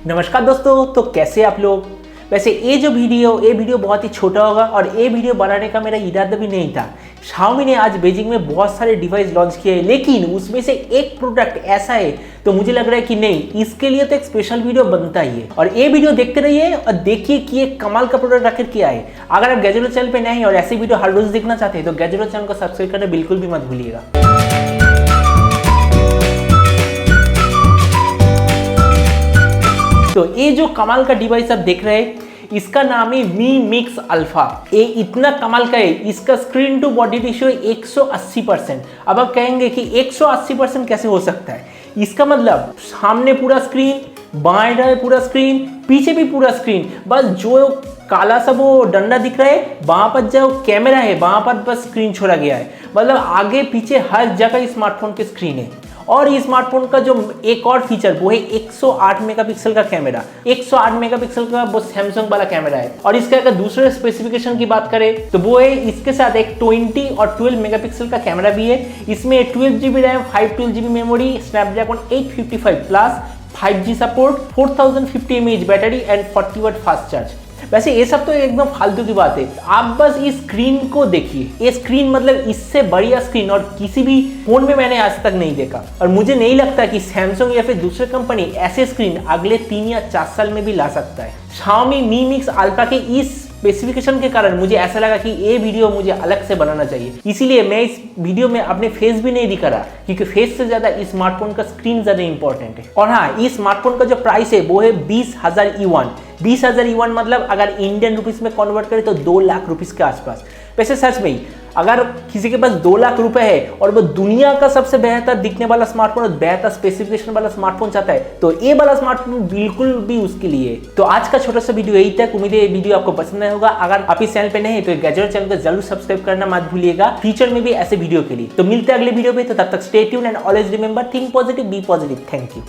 नमस्कार दोस्तों, तो कैसे आप लोग। वैसे ये वीडियो बहुत ही छोटा होगा और ये वीडियो बनाने का मेरा इरादा भी नहीं था। Xiaomi ने आज बीजिंग में बहुत सारे डिवाइस लॉन्च किए हैं, लेकिन उसमें से एक प्रोडक्ट ऐसा है तो मुझे लग रहा है कि नहीं, इसके लिए तो एक स्पेशल वीडियो बनता ही है। और ये वीडियो देखते रहिए और देखिए कि ये कमाल का प्रोडक्ट आखिर क्या है। अगर आप गैजेरो चैनल पे नए हैं और ऐसे वीडियो हर रोज देखना चाहते हैं तो गैजेरो चैनल को सब्सक्राइब करना बिल्कुल भी मत भूलिएगा। तो ये जो कमाल का डिवाइस आप देख रहे हैं, इसका नाम है Mi Mix Alpha। ये इतना कमाल का है, इसका स्क्रीन टू बॉडी रेशियो 180%। अब आप कहेंगे कि 180% कैसे हो सकता है। इसका मतलब सामने पूरा स्क्रीन, बाएं पूरा स्क्रीन, पीछे भी पूरा स्क्रीन, बस जो काला सा वो डंडा दिख रहा है वहां पर जो कैमरा है वहां पर बस स्क्रीन छोड़ा गया है। मतलब आगे पीछे हर जगह स्मार्टफोन की स्क्रीन है। और इस स्मार्टफोन का जो एक और फीचर वो है 108 मेगापिक्सल का कैमरा। 108 मेगापिक्सल का वो सैमसंग वाला कैमरा है। और इसके अगर दूसरे स्पेसिफिकेशन की बात करें तो वो है इसके साथ एक 20 और 12 मेगापिक्सल का कैमरा भी है। इसमें 12GB RAM, 512GB memory, Snapdragon 855 plus, 5G support, 4050 mAh battery and 40 watt fast charge. वैसे ये सब तो एकदम फालतू की बात है। आप बस इस स्क्रीन को देखिए। ये स्क्रीन मतलब इससे बढ़िया स्क्रीन और किसी भी फोन में मैंने आज तक नहीं देखा। और मुझे नहीं लगता कि सैमसंग या फिर दूसरे कंपनी ऐसे स्क्रीन अगले 3 या 4 साल में भी ला सकता है। Xiaomi Mi Mix Alpha के इस स्पेसिफिकेशन के कारण मुझे ऐसा लगा कि ये वीडियो मुझे अलग से बनाना चाहिए। इसीलिए मैं इस वीडियो में अपने फेस भी नहीं दिखा रहा, क्योंकि फेस से ज्यादा इस स्मार्टफोन का स्क्रीन ज्यादा इंपॉर्टेंट है। और हाँ, इस स्मार्टफोन का जो प्राइस है वो है 20,000 युआन। 20,000 युआन मतलब अगर इंडियन रुपीस में कन्वर्ट करें तो 2 लाख रुपीस के आसपास। वैसे सच में अगर किसी के पास 2 लाख रुपए है और वो दुनिया का सबसे बेहतर दिखने वाला स्मार्टफोन और बेहतर स्पेसिफिकेशन वाला स्मार्टफोन चाहता है तो ये वाला स्मार्टफोन बिल्कुल भी उसके लिए। तो आज का छोटा सा वीडियो यही तक। उम्मीद है ये वीडियो आपको पसंद आया होगा। अगर आप इस चैनल पे नहीं है तो गैजेरो चैनल को जरूर सब्सक्राइब करना मत भूलिएगा फ्यूचर में भी ऐसे वीडियो के लिए। तो मिलते हैं अगले वीडियो में, तो तब तक stay tuned and always remember, think positive, be positive. Thank you.